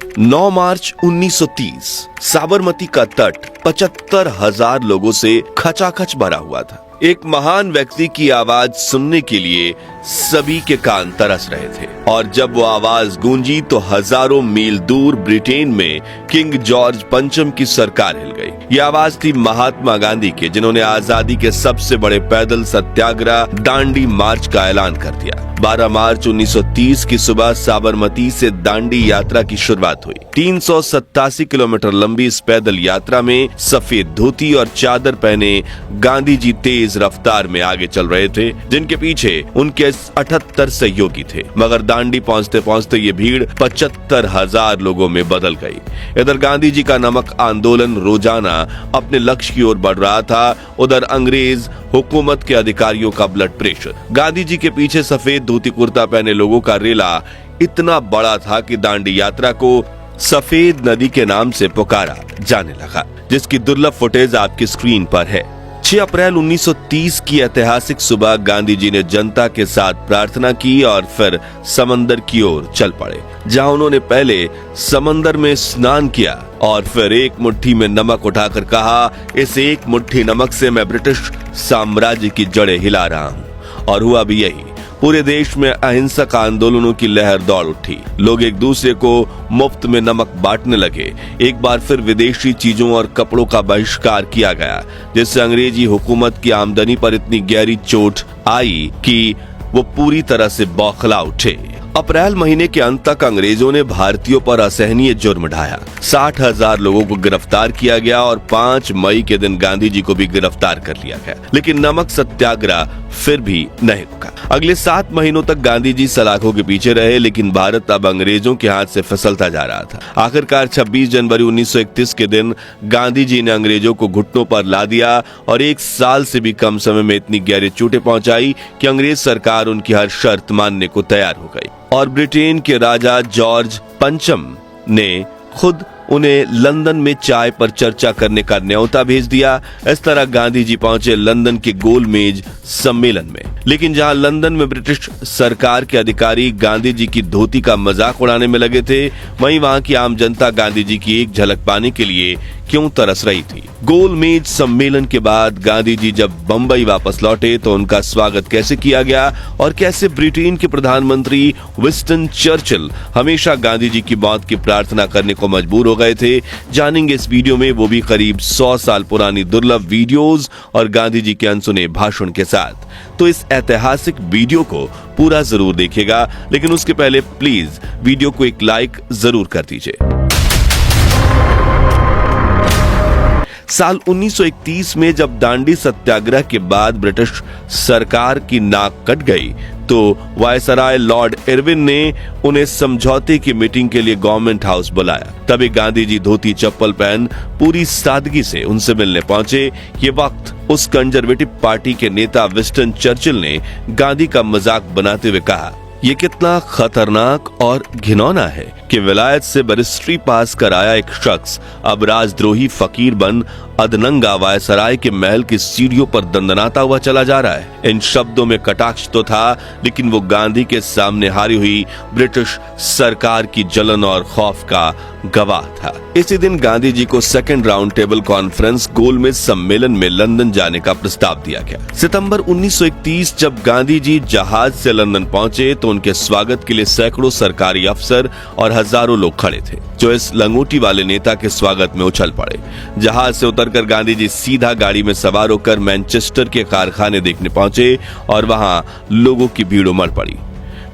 9 मार्च 1930 साबरमती का तट 75,000 लोगों से खचाखच भरा हुआ था। एक महान व्यक्ति की आवाज सुनने के लिए सभी के कान तरस रहे थे और जब वो आवाज गूंजी तो हजारों मील दूर ब्रिटेन में किंग जॉर्ज पंचम की सरकार हिल गई। ये आवाज थी महात्मा गांधी के, जिन्होंने आजादी के सबसे बड़े पैदल सत्याग्रह दांडी मार्च का ऐलान कर दिया। 12 मार्च 1930 की सुबह साबरमती से दांडी यात्रा की शुरुआत हुई। 387 किलोमीटर लंबी इस पैदल यात्रा में सफेद धोती और चादर पहने गांधी जी तेज रफ्तार में आगे चल रहे थे, जिनके पीछे उनके 78 सहयोगी थे। मगर दांडी पहुंचते पहुंचते ये भीड़ 75,000 लोगों में बदल गई। इधर गांधी जी का नमक आंदोलन रोजाना अपने लक्ष्य की ओर बढ़ रहा था, उधर अंग्रेज हुकूमत के अधिकारियों का ब्लड प्रेशर। गांधी जी के पीछे सफेद धोती कुर्ता पहने लोगों का रेला इतना बड़ा था कि दांडी यात्रा को सफेद नदी के नाम से पुकारा जाने लगा, जिसकी दुर्लभ फुटेज आपकी स्क्रीन पर है। 6 अप्रैल 1930 की ऐतिहासिक सुबह गांधी जी ने जनता के साथ प्रार्थना की और फिर समंदर की ओर चल पड़े, जहां उन्होंने पहले समंदर में स्नान किया और फिर एक मुट्ठी में नमक उठाकर कहा, इस एक मुट्ठी नमक से मैं ब्रिटिश साम्राज्य की जड़ें हिला रहा हूं। और हुआ भी यही। पूरे देश में अहिंसक आंदोलनों की लहर दौड़ उठी। लोग एक दूसरे को मुफ्त में नमक बांटने लगे। एक बार फिर विदेशी चीजों और कपड़ों का बहिष्कार किया गया, जिससे अंग्रेजी हुकूमत की आमदनी पर इतनी गहरी चोट आई कि वो पूरी तरह से बौखला उठे। अप्रैल महीने के अंत तक अंग्रेजों ने भारतीयों पर असहनीय जुर्म ढाया। 60,000 लोगों को गिरफ्तार किया गया और 5 मई के दिन गांधी जी को भी गिरफ्तार कर लिया गया। लेकिन नमक सत्याग्रह फिर भी नहीं रुका। अगले 7 महीनों तक गांधी जी सलाखों के पीछे रहे, लेकिन भारत अब अंग्रेजों के हाथ से फिसलता जा रहा था। आखिरकार 26 जनवरी 1931 के दिन गांधी जी ने अंग्रेजों को घुटनों पर ला दिया और 1 साल से भी कम समय में इतनी गहरी चोटें पहुंचाई कि अंग्रेज सरकार उनकी हर शर्त मानने को तैयार हो गई और ब्रिटेन के राजा जॉर्ज पंचम ने खुद उन्हें लंदन में चाय पर चर्चा करने का न्योता भेज दिया। इस तरह गांधी जी पहुंचे लंदन के गोल मेज सम्मेलन में। लेकिन जहां लंदन में ब्रिटिश सरकार के अधिकारी गांधी जी की धोती का मजाक उड़ाने में लगे थे, वहीं वहां की आम जनता गांधी जी की एक झलक पाने के लिए क्यों तरस रही थी। गोल मेज सम्मेलन के बाद गांधी जी जब बंबई वापस लौटे तो उनका स्वागत कैसे किया गया और कैसे ब्रिटेन के प्रधानमंत्री विंस्टन चर्चिल हमेशा गांधी जी की मौत की प्रार्थना करने को मजबूर हो गए थे, जानेंगे इस वीडियो में, वो भी करीब 100 साल पुरानी दुर्लभ वीडियोस और गांधी जी के अनसुने भाषण के साथ। तो इस ऐतिहासिक वीडियो को पूरा जरूर देखिएगा, लेकिन उसके पहले प्लीज वीडियो को एक लाइक जरूर कर दीजिए। साल 1931 में जब दांडी सत्याग्रह के बाद ब्रिटिश सरकार की नाक कट गई तो वायसराय लॉर्ड इरविन ने उन्हें समझौते की मीटिंग के लिए गवर्नमेंट हाउस बुलाया। तभी गांधी जी धोती चप्पल पहन पूरी सादगी से उनसे मिलने पहुंचे। ये वक्त उस कंजर्वेटिव पार्टी के नेता विंस्टन चर्चिल ने गांधी का मजाक बनाते हुए कहा, ये कितना खतरनाक और घिनौना है कि विलायत से बैरिस्ट्री पास कर आया एक शख्स अब राजद्रोही फकीर बन अधनंगा वायसराय के महल की सीढ़ियों पर दंदनाता हुआ चला जा रहा है। इन शब्दों में कटाक्ष तो था, लेकिन वो गांधी के सामने हारी हुई ब्रिटिश सरकार की जलन और खौफ का गवाह था। इसी दिन गांधी जी को सेकंड राउंड टेबल कॉन्फ्रेंस गोलमेज सम्मेलन में लंदन जाने का प्रस्ताव दिया गया। सितंबर 1931 जब गांधी जी जहाज से लंदन पहुंचे तो उनके स्वागत के लिए सैकड़ों सरकारी अफसर और हजारों लोग खड़े थे, जो इस लंगोटी वाले नेता के स्वागत में उछल पड़े। जहाज से उतरकर गांधी जी सीधा गाड़ी में सवार होकर मैनचेस्टर के कारखाने देखने पहुंचे और वहां लोगों की भीड़ उमड़ पड़ी।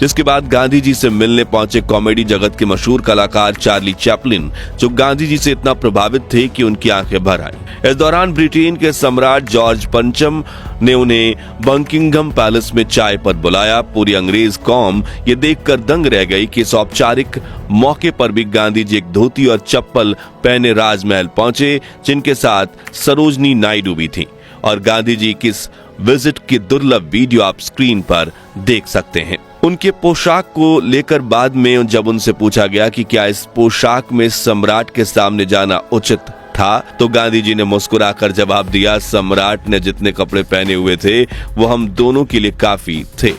जिसके बाद गांधी जी से मिलने पहुंचे कॉमेडी जगत के मशहूर कलाकार चार्ली चैपलिन, जो गांधी जी से इतना प्रभावित थे कि उनकी आंखें भर आईं। इस दौरान ब्रिटेन के सम्राट जॉर्ज पंचम ने उन्हें बकिंघम पैलेस में चाय पर बुलाया। पूरी अंग्रेज कौम ये देखकर दंग रह गई कि इस औपचारिक मौके पर भी गांधी जी एक धोती और चप्पल पहने राजमहल पहुंचे, जिनके साथ सरोजनी नायडू भी थी। और गांधी जी की इस विजिट की दुर्लभ वीडियो आप स्क्रीन पर देख सकते हैं। उनके पोशाक को लेकर बाद में जब उनसे पूछा गया कि क्या इस पोशाक में सम्राट के सामने जाना उचित था, तो गांधी जी ने मुस्कुराकर जवाब दिया, सम्राट ने जितने कपड़े पहने हुए थे वो हम दोनों के लिए काफी थे।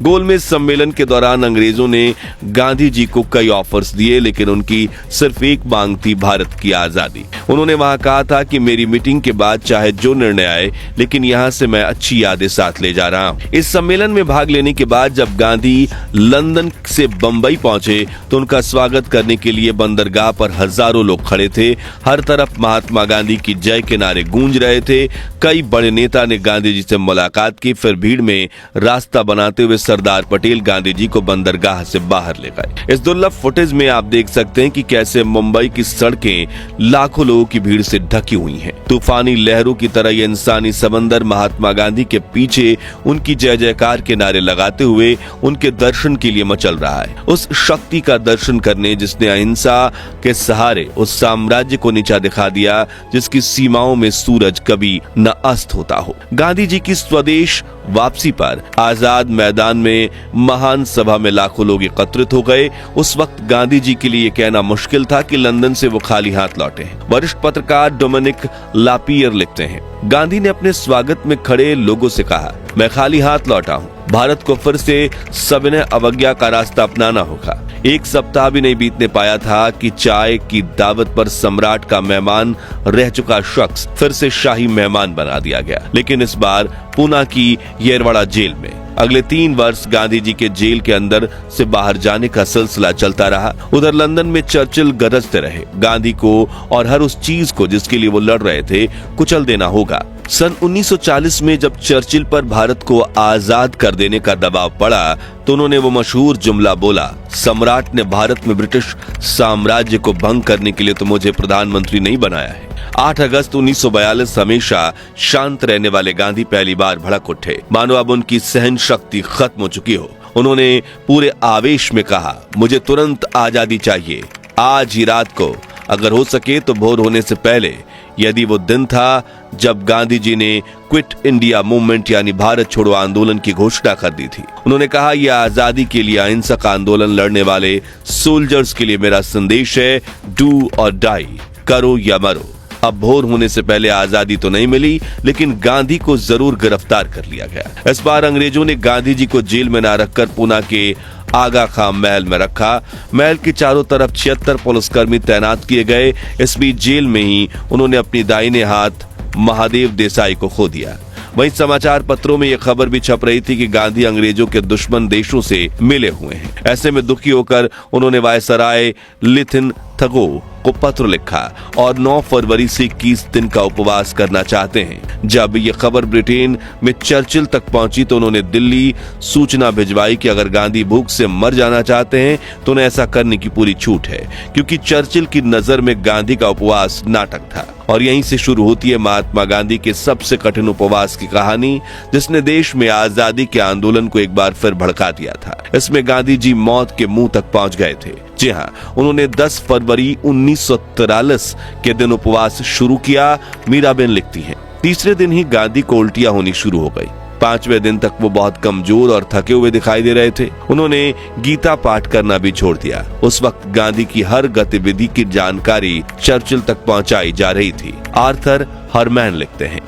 गोलमेज सम्मेलन के दौरान अंग्रेजों ने गांधी जी को कई ऑफर्स दिए, लेकिन उनकी सिर्फ एक मांग थी, भारत की आजादी। उन्होंने वहां कहा था कि मेरी मीटिंग के बाद चाहे जो निर्णय आए, लेकिन यहां से मैं अच्छी यादें साथ ले जा रहा हूं। इस सम्मेलन में भाग लेने के बाद जब गांधी लंदन से बंबई पहुंचे तो उनका स्वागत करने के लिए बंदरगाह पर हजारों लोग खड़े थे। हर तरफ महात्मा गांधी की जय के नारे गूंज रहे थे। कई बड़े नेता ने गांधी जी से मुलाकात की। फिर भीड़ में रास्ता बनाते हुए सरदार पटेल गांधी जी को बंदरगाह से बाहर ले गए। इस दुर्लभ फुटेज में आप देख सकते हैं कि कैसे मुंबई की सड़कें लाखों लोगों की भीड़ से ढकी हुई हैं। तूफानी लहरों की तरह ये इंसानी समंदर महात्मा गांधी के पीछे उनकी जय जयकार के नारे लगाते हुए उनके दर्शन के लिए मचल रहा है। उस शक्ति का दर्शन करने जिसने अहिंसा के सहारे उस साम्राज्य को नीचा दिखा दिया जिसकी सीमाओं में सूरज कभी न अस्त होता हो। गांधी जी की स्वदेश वापसी पर आजाद मैदान में महान सभा में लाखों लोग एकत्रित हो गए। उस वक्त गांधी जी के लिए कहना मुश्किल था कि लंदन से वो खाली हाथ लौटे हैं। वरिष्ठ पत्रकार डोमिनिक लापियर लिखते हैं, गांधी ने अपने स्वागत में खड़े लोगों से कहा, मैं खाली हाथ लौटा हूँ। भारत को फिर से सविनय अवज्ञा का रास्ता अपनाना होगा। एक सप्ताह भी नहीं बीतने पाया था कि चाय की दावत पर सम्राट का मेहमान रह चुका शख्स फिर से शाही मेहमान बना दिया गया, लेकिन इस बार पूना की येरवाड़ा जेल में। अगले 3 वर्ष गांधी जी के जेल के अंदर से बाहर जाने का सिलसिला चलता रहा। उधर लंदन में चर्चिल गरजते रहे, गांधी को और हर उस चीज को जिसके लिए वो लड़ रहे थे कुचल देना होगा। सन 1940 में जब चर्चिल पर भारत को आजाद कर देने का दबाव पड़ा तो उन्होंने वो मशहूर जुमला बोला, सम्राट ने भारत में ब्रिटिश साम्राज्य को भंग करने के लिए तो मुझे प्रधानमंत्री नहीं बनाया है। 8 अगस्त 1942 हमेशा शांत रहने वाले गांधी पहली बार भड़क उठे, मानो अब उनकी सहन शक्ति खत्म हो चुकी हो। उन्होंने पूरे आवेश में कहा, मुझे तुरंत आजादी चाहिए, आज ही रात को, अगर हो सके तो भोर होने से पहले। यदि वो दिन था जब गांधी जी ने क्विट इंडिया मूवमेंट यानी भारत छोड़ो आंदोलन की घोषणा कर दी थी। उन्होंने कहा, यह आजादी के लिए अहिंसक आंदोलन लड़ने वाले सोल्जर्स के लिए मेरा संदेश है, डू और डाई, करो या मरो। अब भोर होने से पहले आजादी तो नहीं मिली, लेकिन गांधी को जरूर गिरफ्तार कर लिया गया। इस बार अंग्रेजों ने गांधी जी को जेल में न रखकर पूना के आगा खां महल में रखा। महल के चारों तरफ 76 पुलिसकर्मी तैनात किए गए। इस बीच जेल में ही उन्होंने अपनी दाहिने हाथ महादेव देसाई को खो दिया। वहीं समाचार पत्रों में यह खबर भी छप रही थी कि गांधी अंग्रेजों के दुश्मन देशों से मिले हुए हैं। ऐसे में दुखी होकर उन्होंने वायसराय लिथिन थगो को पत्र लिखा और 9 फरवरी से 21 दिन का उपवास करना चाहते हैं। जब ये खबर ब्रिटेन में चर्चिल तक पहुंची तो उन्होंने दिल्ली सूचना भिजवाई कि अगर गांधी भूख से मर जाना चाहते हैं तो उन्हें ऐसा करने की पूरी छूट है, क्योंकि चर्चिल की नजर में गांधी का उपवास नाटक था। और यहीं से शुरू होती है महात्मा गांधी के सबसे कठिन उपवास की कहानी, जिसने देश में आजादी के आंदोलन को एक बार फिर भड़का दिया था। इसमें गांधी जी मौत के मुंह तक पहुंच गए थे। जी हाँ, उन्होंने 10 फरवरी 1943 के दिन उपवास शुरू किया। मीराबेन लिखती हैं, तीसरे दिन ही गांधी को उल्टियां होनी शुरू हो गई। 5वें दिन तक वो बहुत कमजोर और थके हुए दिखाई दे रहे थे। उन्होंने गीता पाठ करना भी छोड़ दिया। उस वक्त गांधी की हर गतिविधि की जानकारी चर्चिल तक पहुंचाई जा रही थी। आर्थर हरमैन लिखते हैं,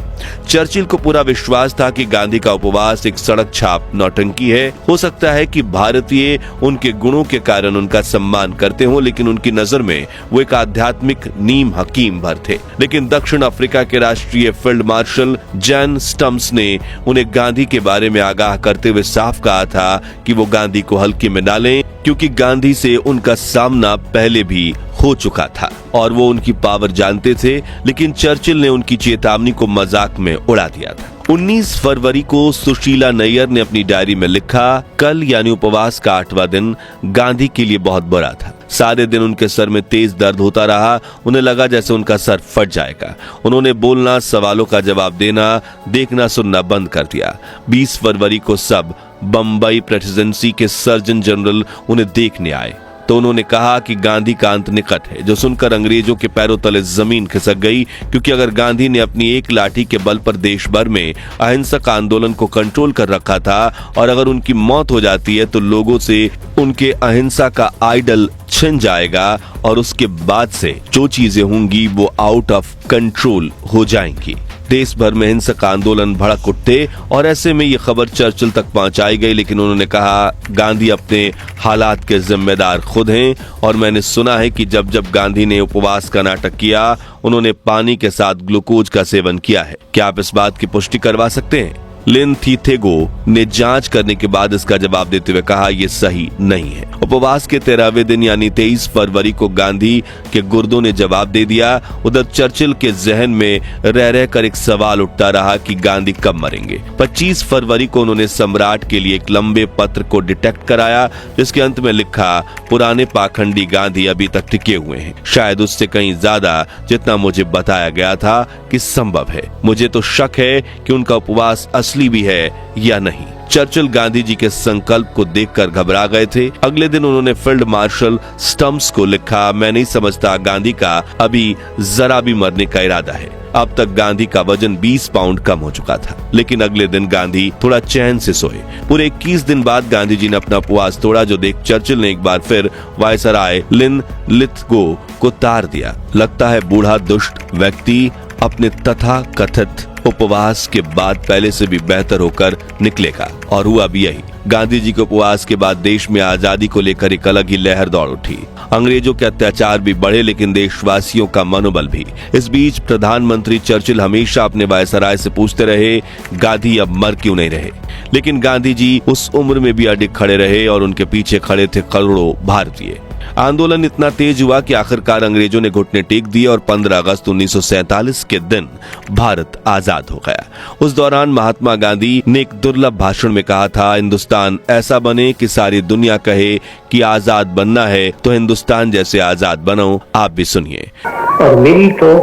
चर्चिल को पूरा विश्वास था कि गांधी का उपवास एक सड़क छाप नौटंकी है। हो सकता है कि भारतीय उनके गुणों के कारण उनका सम्मान करते हों, लेकिन उनकी नजर में वो एक आध्यात्मिक नीम हकीम भर थे। लेकिन दक्षिण अफ्रीका के राष्ट्रीय फील्ड मार्शल जैन स्टम्स ने उन्हें गांधी के बारे में आगाह करते हुए साफ कहा था कि वो गांधी को हल्के में ना लें, क्योंकि गांधी से उनका सामना पहले भी हो चुका था और वो उनकी पावर जानते थे। लेकिन चर्चिल ने उनकी चेतावनी को मजाक में उड़ा दिया था। 19 फरवरी को सुशीला नैयर ने अपनी डायरी में लिखा, कल यानी उपवास का 8वां दिन गांधी के लिए बहुत बुरा था। सारे दिन उनके सर में तेज दर्द होता रहा। उन्हें लगा जैसे उनका सर फट जाएगा। उन्होंने बोलना, सवालों का जवाब देना, देखना सुनना बंद कर दिया। 20 फरवरी को सब बंबई प्रेसिडेंसी के सर्जन जनरल उन्हें देखने आए तो उन्होंने कहा कि गांधी का अंत निकट है, जो सुनकर अंग्रेजों के पैरों तले जमीन खिसक गई, क्योंकि अगर गांधी ने अपनी एक लाठी के बल पर देश भर में अहिंसक आंदोलन को कंट्रोल कर रखा था और अगर उनकी मौत हो जाती है तो लोगों से उनके अहिंसा का आइडल छिन जाएगा और उसके बाद से जो चीजें होंगी वो आउट ऑफ कंट्रोल हो जाएंगी। देश भर में हिंसक आंदोलन भड़क उठते और ऐसे में ये खबर चर्चिल तक पहुंचाई गई, लेकिन उन्होंने कहा गांधी अपने हालात के जिम्मेदार खुद हैं और मैंने सुना है कि जब जब गांधी ने उपवास का नाटक किया उन्होंने पानी के साथ ग्लूकोज का सेवन किया है। क्या आप इस बात की पुष्टि करवा सकते हैं? लिन थीथेगो ने जांच करने के बाद इसका जवाब देते हुए कहा यह सही नहीं है। उपवास के 13वें दिन यानी 23 फरवरी को गांधी के गुर्दों ने जवाब दे दिया। उधर चर्चिल के जहन में रह रहकर एक सवाल उठता रहा कि गांधी कब मरेंगे। 25 फरवरी को उन्होंने सम्राट के लिए एक लंबे पत्र को डिटेक्ट कराया जिसके अंत में लिखा, पुराने पाखंडी गांधी अभी तक टिके हुए हैं, शायद उससे कहीं ज्यादा जितना मुझे बताया गया था कि संभव है। मुझे तो शक है कि उनका उपवास असली भी है या नहीं। चर्चिल गांधी जी के संकल्प को देखकर घबरा गए थे। अगले दिन उन्होंने फील्ड मार्शल स्टम्प्स को लिखा, मैं नहीं समझता गांधी का अभी जरा भी मरने का इरादा है। अब तक गांधी का वजन 20 पाउंड कम हो चुका था, लेकिन अगले दिन गांधी थोड़ा चैन से सोए। पूरे 21 दिन बाद गांधी जी ने अपना उपवास तोड़ा, जो देख चर्चिल ने एक बार फिर वायसराय लिन लिथगो को तार दिया। लगता है बूढ़ा दुष्ट व्यक्ति अपने तथा कथित उपवास के बाद पहले से भी बेहतर होकर निकलेगा, और हुआ भी यही। गांधी जी के उपवास के बाद देश में आजादी को लेकर एक अलग ही लहर दौड़ उठी। अंग्रेजों के अत्याचार भी बढ़े, लेकिन देशवासियों का मनोबल भी। इस बीच प्रधानमंत्री चर्चिल हमेशा अपने वायसराय से पूछते रहे, गांधी अब मर क्यों नहीं रहे? लेकिन गांधी जी उस उम्र में भी अडिग खड़े रहे और उनके पीछे खड़े थे करोड़ों भारतीय। आंदोलन इतना तेज हुआ कि आखिरकार अंग्रेजों ने घुटने टेक दिए और 15 अगस्त 1947 के दिन भारत आजाद हो गया। उस दौरान महात्मा गांधी ने एक दुर्लभ भाषण में कहा था, हिंदुस्तान ऐसा बने कि सारी दुनिया कहे कि आजाद बनना है तो हिंदुस्तान जैसे आजाद बनो। आप भी सुनिए। और मेरी तो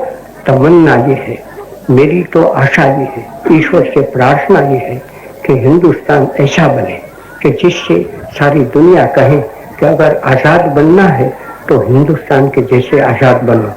तमन्ना ये है, मेरी तो आशा ये है, ईश्वर से प्रार्थना ये है कि हिंदुस्तान ऐसा बने कि जिससे सारी दुनिया कहे कि अगर आजाद बनना है तो हिंदुस्तान के जैसे आजाद बनो।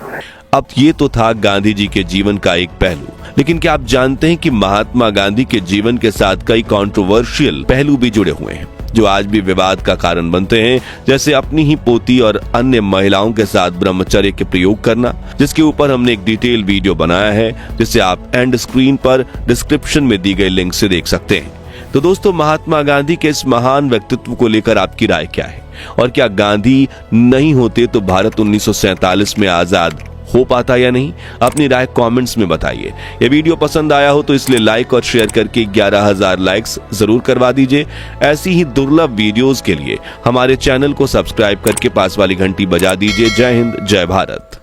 अब ये तो था गांधी जी के जीवन का एक पहलू, लेकिन क्या आप जानते हैं कि महात्मा गांधी के जीवन के साथ कई कंट्रोवर्शियल पहलू भी जुड़े हुए हैं जो आज भी विवाद का कारण बनते हैं, जैसे अपनी ही पोती और अन्य महिलाओं के साथ ब्रह्मचर्य के प्रयोग करना, जिसके ऊपर हमने एक डिटेल वीडियो बनाया है जिसे आप एंड स्क्रीन पर डिस्क्रिप्शन में दी गई लिंक से देख सकते हैं। तो दोस्तों, महात्मा गांधी के इस महान व्यक्तित्व को लेकर आपकी राय क्या है, और क्या गांधी नहीं होते तो भारत 1947 में आजाद हो पाता या नहीं? अपनी राय कमेंट्स में बताइए। ये वीडियो पसंद आया हो तो इसलिए लाइक और शेयर करके 11,000 लाइक्स जरूर करवा दीजिए। ऐसी ही दुर्लभ वीडियोस के लिए हमारे चैनल को सब्सक्राइब करके पास वाली घंटी बजा दीजिए। जय हिंद, जय भारत।